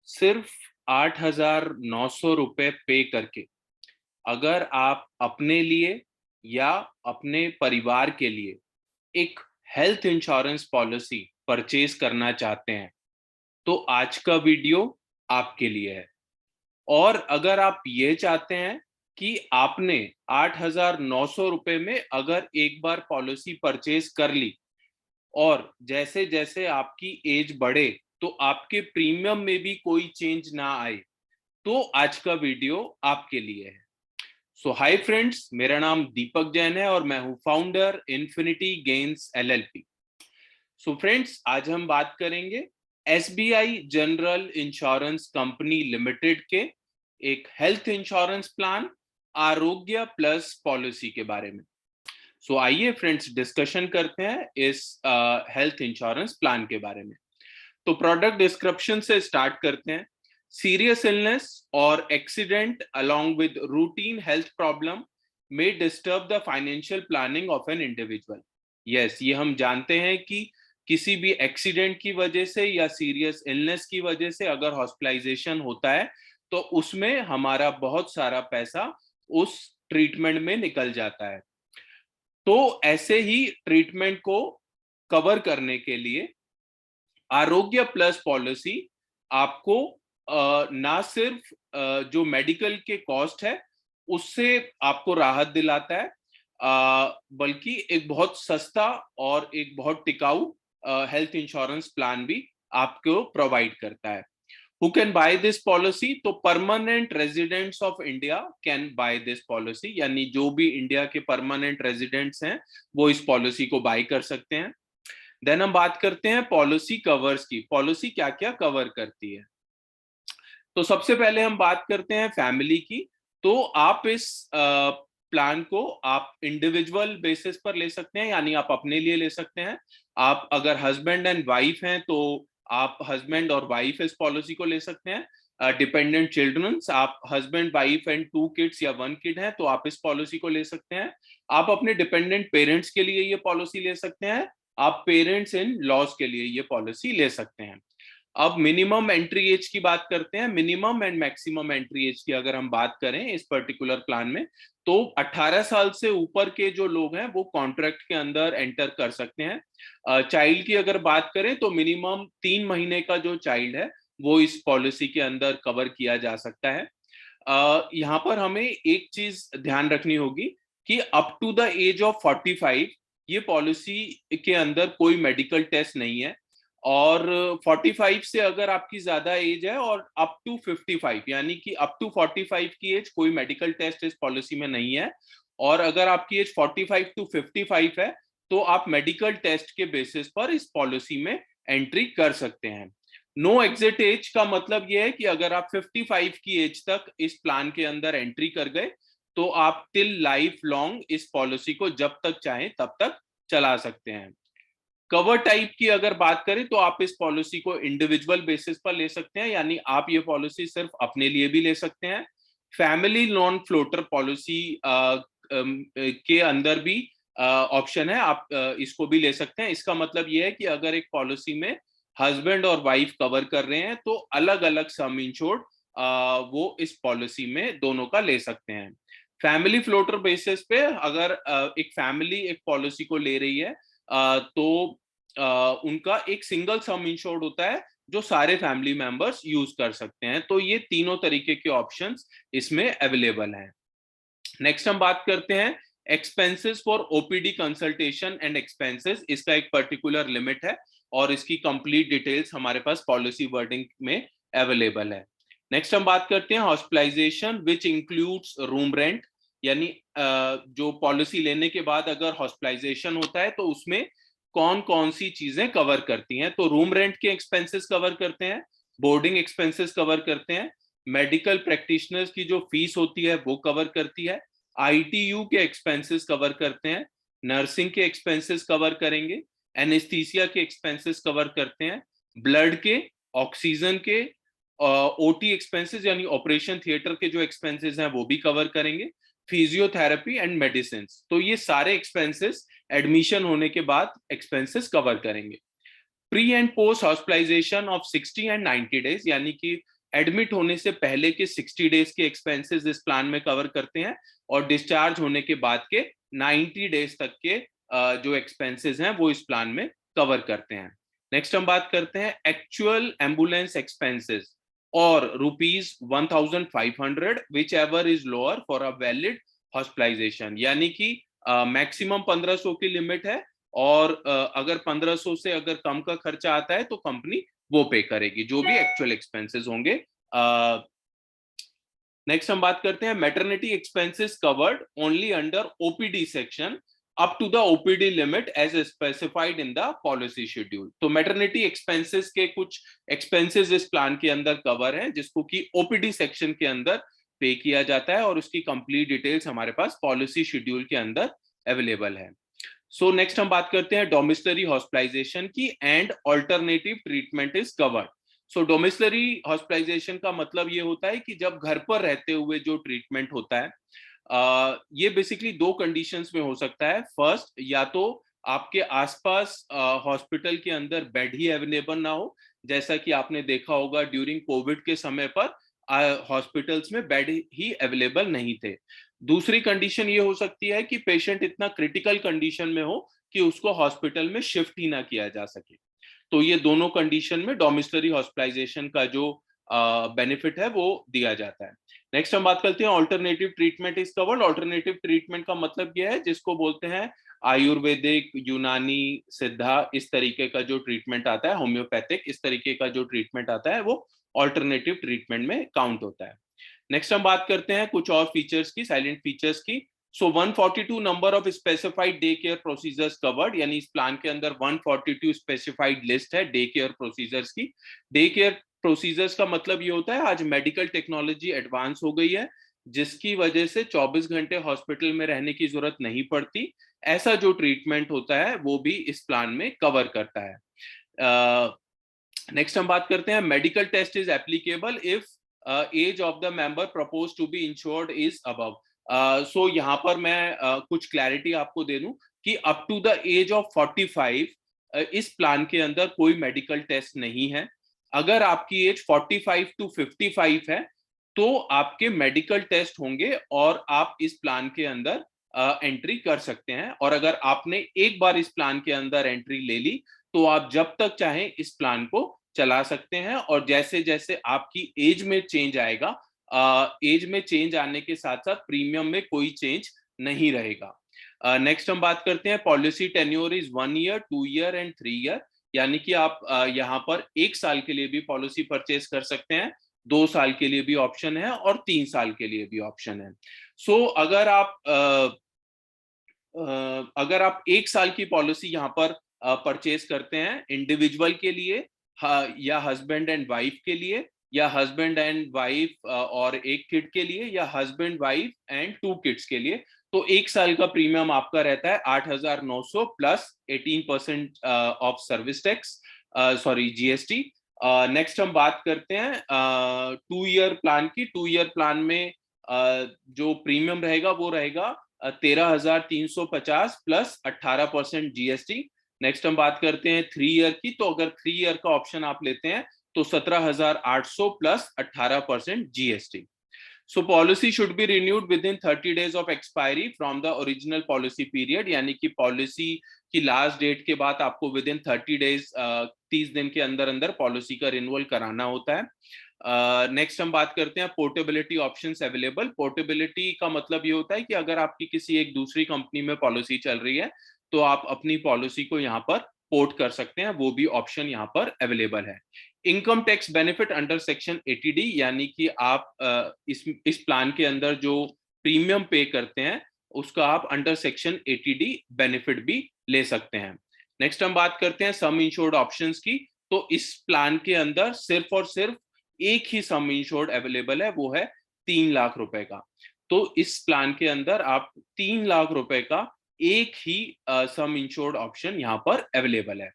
सिर्फ 8,900 रुपए पे करके अगर आप अपने लिए या अपने परिवार के लिए एक हेल्थ इंश्योरेंस पॉलिसी परचेज करना चाहते हैं तो आज का वीडियो आपके लिए है। और अगर आप ये चाहते हैं कि आपने 8,900 रुपए में अगर एक बार पॉलिसी परचेज कर ली और जैसे जैसे आपकी एज बढ़े तो आपके प्रीमियम में भी कोई चेंज ना आए, तो आज का वीडियो आपके लिए है। सो हाय फ्रेंड्स, मेरा नाम दीपक जैन है और मैं हूं founder infinity gains LLP. So friends, आज हम बात करेंगे SBI general insurance company limited के एक हेल्थ इंश्योरेंस प्लान आरोग्य प्लस पॉलिसी के बारे में। सो आइए फ्रेंड्स, डिस्कशन करते हैं इस हेल्थ इंश्योरेंस प्लान के बारे में। तो प्रोडक्ट डिस्क्रिप्शन से स्टार्ट करते हैं। सीरियस इलनेस और accident along with routine health problem may disturb the financial planning of an individual। Yes, ये हम जानते हैं कि किसी भी एक्सीडेंट की वजह से या सीरियस इलनेस की वजह से अगर हॉस्पिटलाइजेशन होता है तो उसमें हमारा बहुत सारा पैसा उस ट्रीटमेंट में निकल जाता है। तो ऐसे ही ट्रीटमेंट को कवर करने के लिए आरोग्य प्लस पॉलिसी आपको ना सिर्फ जो मेडिकल के कॉस्ट है उससे आपको राहत दिलाता है, बल्कि एक बहुत सस्ता और एक बहुत टिकाऊ हेल्थ इंश्योरेंस प्लान भी आपको प्रोवाइड करता है। Who can buy this policy? तो permanent residents of India can buy this policy, यानी जो भी इंडिया के परमानेंट रेजिडेंट्स हैं वो इस पॉलिसी को बाय कर सकते हैं। देन हम बात करते हैं पॉलिसी कवर्स की। पॉलिसी क्या क्या कवर करती है? तो सबसे पहले हम बात करते हैं फैमिली की। तो आप इस प्लान को आप इंडिविजुअल बेसिस पर ले सकते हैं, यानी आप अपने लिए ले सकते हैं। आप अगर हस्बैंड एंड वाइफ हैं तो आप हस्बैंड और वाइफ इस पॉलिसी को ले सकते हैं। डिपेंडेंट चिल्ड्रंस, आप हस्बैंड वाइफ एंड 2 किड्स या 1 किड हैं तो आप इस पॉलिसी को ले सकते हैं। आप अपने डिपेंडेंट पेरेंट्स के लिए ये पॉलिसी ले सकते हैं। आप पेरेंट्स इन लॉज के लिए ये पॉलिसी ले सकते हैं। अब मिनिमम एंट्री एज की बात करते हैं। Minimum and maximum entry age की अगर हम बात करें इस पर्टिकुलर प्लान में, तो 18 साल से ऊपर के जो लोग हैं वो कॉन्ट्रैक्ट के अंदर एंटर कर सकते हैं। चाइल्ड की अगर बात करें तो मिनिमम 3 महीने का जो चाइल्ड है वो इस पॉलिसी के अंदर कवर किया जा सकता है। यहाँ पर हमें एक चीज ध्यान रखनी होगी कि up to the age of 45 ये पॉलिसी के अंदर कोई मेडिकल टेस्ट नहीं है। और 45 से अगर आपकी ज्यादा एज है और अप टू 55, यानी कि अप टू 45 की एज कोई मेडिकल टेस्ट इस पॉलिसी में नहीं है। और अगर आपकी एज 45 टू 55 है तो आप मेडिकल टेस्ट के बेसिस पर इस पॉलिसी में एंट्री कर सकते हैं। नो एग्जिट एज का मतलब यह है कि अगर आप 55 की एज तक इस प्लान के अंदर एंट्री कर गए तो आप टिल लाइफ लॉन्ग इस पॉलिसी को जब तक चाहें तब तक चला सकते हैं। कवर टाइप की अगर बात करें तो आप इस पॉलिसी को इंडिविजुअल बेसिस पर ले सकते हैं, यानी आप ये पॉलिसी सिर्फ अपने लिए भी ले सकते हैं। फैमिली नॉन फ्लोटर पॉलिसी के अंदर भी ऑप्शन है, आप इसको भी ले सकते हैं। इसका मतलब ये है कि अगर एक पॉलिसी में हस्बैंड और वाइफ कवर कर रहे हैं तो अलग अलग सम इंश्योर्ड वो इस पॉलिसी में दोनों का ले सकते हैं। फैमिली फ्लोटर बेसिस पे अगर एक फैमिली एक पॉलिसी को ले रही है तो उनका एक सिंगल सम इंश्योर्ड होता है जो सारे फैमिली मेंबर्स यूज कर सकते हैं। तो ये तीनों तरीके के ऑप्शंस इसमें अवेलेबल हैं। नेक्स्ट हम बात करते हैं expenses for OPD consultation and expenses. इसका एक पर्टिकुलर लिमिट है और इसकी कंप्लीट डिटेल्स हमारे पास पॉलिसी वर्डिंग में अवेलेबल है। नेक्स्ट हम बात करते हैं hospitalisation which includes room rent, यानी जो पॉलिसी लेने के बाद अगर हॉस्पिटलाइजेशन होता है तो उसमें कौन कौन सी चीजें कवर करती हैं। तो रूम रेंट के एक्सपेंसेस कवर करते हैं, बोर्डिंग एक्सपेंसेस कवर करते हैं, मेडिकल प्रैक्टिशनर्स की जो फीस होती है वो कवर करती है, आईटीयू के एक्सपेंसेस कवर करते हैं, नर्सिंग के एक्सपेंसेस कवर करेंगे, एनेस्थीसिया के एक्सपेंसेस कवर करते हैं, ब्लड के, ऑक्सीजन के, ओटी एक्सपेंसेस यानी ऑपरेशन थिएटर के जो एक्सपेंसेस हैं वो भी कवर करेंगे, फिजियोथेरेपी एंड मेडिसिन। तो ये सारे एक्सपेंसेस एडमिशन होने के बाद एक्सपेंसेस कवर करेंगे। Pre and post hospitalisation of 60 and 90 days, यानी कि एडमिट होने से पहले के 60 डेज के एक्सपेंसेस इस प्लान में कवर करते हैं और डिस्चार्ज होने के बाद के 90 डेज तक के जो एक्सपेंसेस हैं वो इस प्लान में कवर करते हैं। नेक्स्ट हम बात करते हैं एक्चुअल एम्बुलेंस एक्सपेंसेस और ₹1,500 whichever is lower for a valid hospitalisation, यानी कि मैक्सिमम 1500 की लिमिट है और अगर 1500 से अगर कम का खर्चा आता है तो कंपनी वो पे करेगी जो भी एक्चुअल एक्सपेंसेस होंगे। नेक्स्ट हम बात करते हैं maternity expenses covered only under OPD section up to the OPD limit as specified in the policy schedule. तो मैटरनिटी एक्सपेंसेस के कुछ एक्सपेंसेस इस प्लान के अंदर कवर है जिसको कि ओपीडी सेक्शन के अंदर पे किया जाता है और उसकी कंप्लीट डिटेल्स हमारे पास पॉलिसी शेड्यूल के अंदर अवेलेबल है। सो नेक्स्ट हम बात करते हैं डोमिसिलरी हॉस्पिटलाइजेशन की and alternative treatment is covered. So domiciliary hospitalization का मतलब ये होता है कि जब घर पर रहते हुए जो ट्रीटमेंट होता है, ये बेसिकली दो कंडीशंस में हो सकता है। फर्स्ट, या तो आपके आसपास हॉस्पिटल के अंदर बेड ही अवेलेबल ना हो, जैसा कि आपने देखा होगा ड्यूरिंग कोविड के समय पर हॉस्पिटल्स में बेड ही अवेलेबल नहीं थे। दूसरी कंडीशन ये हो सकती है कि पेशेंट इतना क्रिटिकल कंडीशन में हो कि उसको हॉस्पिटल में शिफ्ट ही ना किया जा सके। तो ये दोनों कंडीशन में डोमिसिलरी हॉस्पिटलाइजेशन का जो बेनिफिट है वो दिया जाता है। नेक्स्ट हम बात करते हैं alternative treatment is covered. Alternative treatment का मतलब यह है जिसको बोलते हैं आयुर्वेदिक, यूनानी, सिद्धा, इस तरीके का जो ट्रीटमेंट आता है, होम्योपैथिक, इस तरीके का जो ट्रीटमेंट आता है वो ऑल्टरनेटिव ट्रीटमेंट में काउंट होता है। नेक्स्ट हम बात करते हैं कुछ और फीचर्स की, साइलेंट फीचर्स की। सो 142 number of specified day care procedures covered, यानी इस प्लान के अंदर 142 स्पेसिफाइड लिस्ट है डे केयर प्रोसीजर्स की। डे केयर प्रोसीजर्स का मतलब ये होता है आज मेडिकल टेक्नोलॉजी एडवांस हो गई है जिसकी वजह से 24 घंटे हॉस्पिटल में रहने की जरूरत नहीं पड़ती। ऐसा जो ट्रीटमेंट होता है वो भी इस प्लान में कवर करता है। नेक्स्ट हम बात करते हैं medical test is applicable if age of the member propose to be insured is above. So यहाँ पर मैं कुछ क्लैरिटी आपको दे दूं कि up to the age of 45 इस प्लान के अंदर कोई मेडिकल टेस्ट नहीं है। अगर आपकी एज 45 टू 55 है तो आपके मेडिकल टेस्ट होंगे और आप इस प्लान के अंदर एंट्री कर सकते हैं। और अगर आपने एक बार इस प्लान के अंदर एंट्री ले ली तो आप जब तक चाहें इस प्लान को चला सकते हैं और जैसे जैसे आपकी एज में चेंज आएगा, एज में चेंज आने के साथ साथ प्रीमियम में कोई चेंज नहीं रहेगा। नेक्स्ट हम बात करते हैं policy tenure is 1 year, 2 year and 3 year, यानी कि आप यहाँ पर 1 साल के लिए भी पॉलिसी परचेज कर सकते हैं, 2 साल के लिए भी ऑप्शन है और 3 साल के लिए भी ऑप्शन है। सो अगर आप 1 साल की पॉलिसी यहाँ पर परचेज करते हैं इंडिविजुअल के लिए, या हस्बैंड एंड वाइफ के लिए, या हस्बैंड एंड वाइफ और एक किड के लिए, या हस्बैंड वाइफ एंड 2 किड्स के लिए, तो 1 साल का प्रीमियम आपका रहता है 8,900 plus 18% of service tax, sorry GST. Next हम बात करते हैं 2 ईयर प्लान की। 2 ईयर प्लान में जो प्रीमियम रहेगा वो रहेगा 13,350 प्लस 18% जीएसटी। नेक्स्ट हम बात करते हैं 3 ईयर की। तो अगर 3 ईयर का ऑप्शन आप लेते हैं तो 17,800 plus 18% GST. So policy should be renewed with in 30 days of expiry from the original policy period, यानी कि पॉलिसी की लास्ट डेट के बाद आपको विद इन 30 डेज 30 दिन के अंदर अंदर पॉलिसी का रिन्यूअल कराना होता है। नेक्स्ट हम बात करते हैं पोर्टेबिलिटी ऑप्शंस अवेलेबल। पोर्टेबिलिटी का मतलब ये होता है कि अगर आपकी किसी एक दूसरी कंपनी में पॉलिसी चल रही है तो आप अपनी पॉलिसी को यहाँ पर पोर्ट कर सकते हैं, वो भी ऑप्शन यहाँ पर अवेलेबल है। Income tax benefit under section 80D, यानी कि आप इस प्लान के अंदर जो प्रीमियम पे करते हैं उसका आप अंडर सेक्शन 80D बेनिफिट भी ले सकते हैं। नेक्स्ट हम बात करते हैं सम इंश्योर्ड ऑप्शंस की। तो इस प्लान के अंदर सिर्फ और सिर्फ एक ही सम इंश्योर्ड अवेलेबल है, वो है 3 लाख रुपए का। तो इस प्लान के अंदर आप 3 लाख रुपए का एक ही सम इंश्योर्ड ऑप्शन यहाँ पर अवेलेबल है।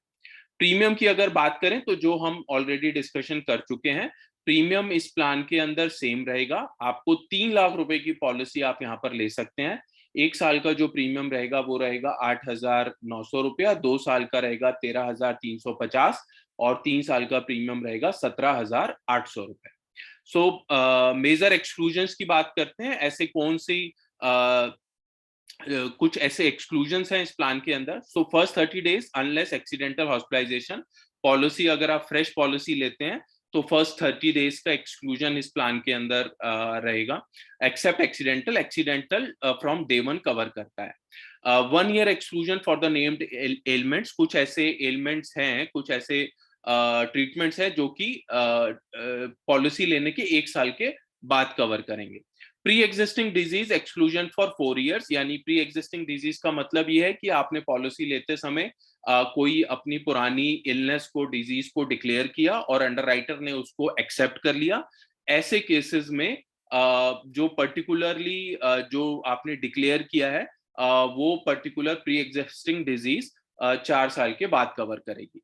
प्रीमियम की अगर बात करें तो जो हम ऑलरेडी डिस्कशन कर चुके हैं, प्रीमियम इस प्लान के अंदर सेम रहेगा। आपको 3 लाख रुपए की पॉलिसी आप यहाँ पर ले सकते हैं। 1 साल का जो प्रीमियम रहेगा वो रहेगा 8,900 रुपया, 2 साल का रहेगा 13,350 और 3 साल का प्रीमियम रहेगा 17,800 रुपए। सो मेजर एक्सक्लूजन्स की बात करते हैं। ऐसे कौन सी कुछ ऐसे एक्सक्लूजन्स हैं इस प्लान के अंदर। So first 30 days unless accidental hospitalisation policy, अगर आप फ्रेश पॉलिसी लेते हैं तो फर्स्ट 30 डेज का एक्सक्लूजन इस प्लान के अंदर रहेगा। Except accidental, accidental from day one cover करता है। 1 year exclusion for the named elements, कुछ ऐसे एलिमेंट्स हैं, कुछ ऐसे ट्रीटमेंट्स हैं जो कि पॉलिसी लेने के 1 साल के बाद कवर करेंगे। Pre existing disease exclusion for 4 years, यानी प्री एग्जिस्टिंग डिजीज का मतलब यह है कि आपने पॉलिसी लेते समय कोई अपनी पुरानी इलनेस को, डिजीज को डिक्लेयर किया और अंडरराइटर ने उसको एक्सेप्ट कर लिया। ऐसे केसेस में जो पर्टिकुलरली जो आपने डिक्लेयर किया है वो पर्टिकुलर प्री एग्जिस्टिंग डिजीज 4 साल के बाद कवर करेगी।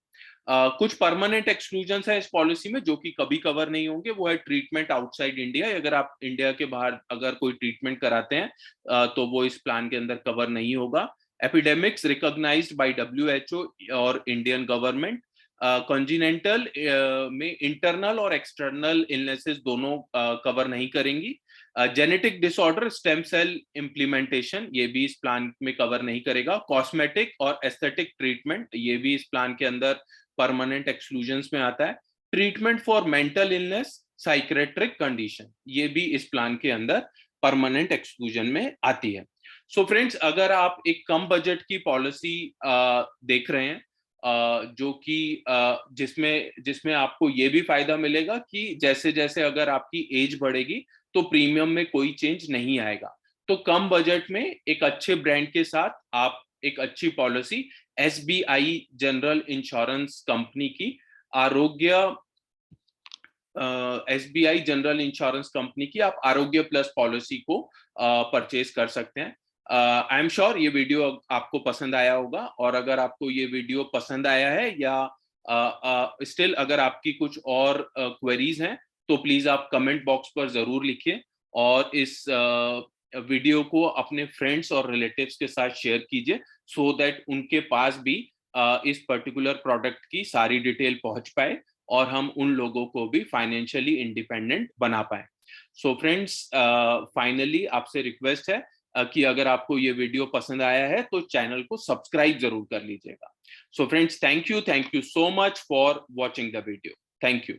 कुछ परमानेंट एक्सक्लूजन है इस पॉलिसी में जो कि कभी कवर नहीं होंगे। वो है ट्रीटमेंट आउटसाइड इंडिया। अगर आप इंडिया के बाहर अगर कोई ट्रीटमेंट कराते हैं तो वो इस प्लान के अंदर कवर नहीं होगा। एपिडेमिक्स रिकॉग्नाइज्ड बाय WHO और इंडियन गवर्नमेंट। कॉन्जिनेंटल में इंटरनल और एक्सटर्नल इलनेसेस दोनों कवर नहीं करेंगी। Genetic disorder, stem cell implementation, ये भी इस प्लान में कवर नहीं करेगा। कॉस्मेटिक और एस्थेटिक ट्रीटमेंट, ये भी इस प्लान के अंदर परमानेंट एक्सक्लूजन्स में आता है। Treatment for mental illness, psychiatric condition, ये भी इस प्लान के अंदर परमानेंट एक्सक्लूजन में आती है। सो फ्रेंड्स, अगर आप एक कम बजट की पॉलिसी देख रहे हैं जो कि जिसमें जिसमें आपको ये भी फायदा मिलेगा कि जैसे जैसे अगर आपकी एज बढ़ेगी तो प्रीमियम में कोई चेंज नहीं आएगा, तो कम बजट में एक अच्छे ब्रांड के साथ आप एक अच्छी policy SBI general insurance company की आरोग्य SBI जनरल इंश्योरेंस कंपनी की आप आरोग्य प्लस पॉलिसी को परचेज कर सकते हैं। आई एम श्योर ये वीडियो आपको पसंद आया होगा, और अगर आपको ये वीडियो पसंद आया है या स्टिल अगर आपकी कुछ और क्वेरीज हैं तो प्लीज आप कमेंट बॉक्स पर जरूर लिखिए, और इस वीडियो को अपने फ्रेंड्स और रिलेटिव्स के साथ शेयर कीजिए सो दैट उनके पास भी इस पर्टिकुलर प्रोडक्ट की सारी डिटेल पहुंच पाए और हम उन लोगों को भी फाइनेंशियली इंडिपेंडेंट बना पाए। सो फ्रेंड्स, फाइनली आपसे रिक्वेस्ट है कि अगर आपको ये वीडियो पसंद आया है तो चैनल को सब्सक्राइब जरूर कर लीजिएगा। So friends, thank you so much for watching the video. Thank you.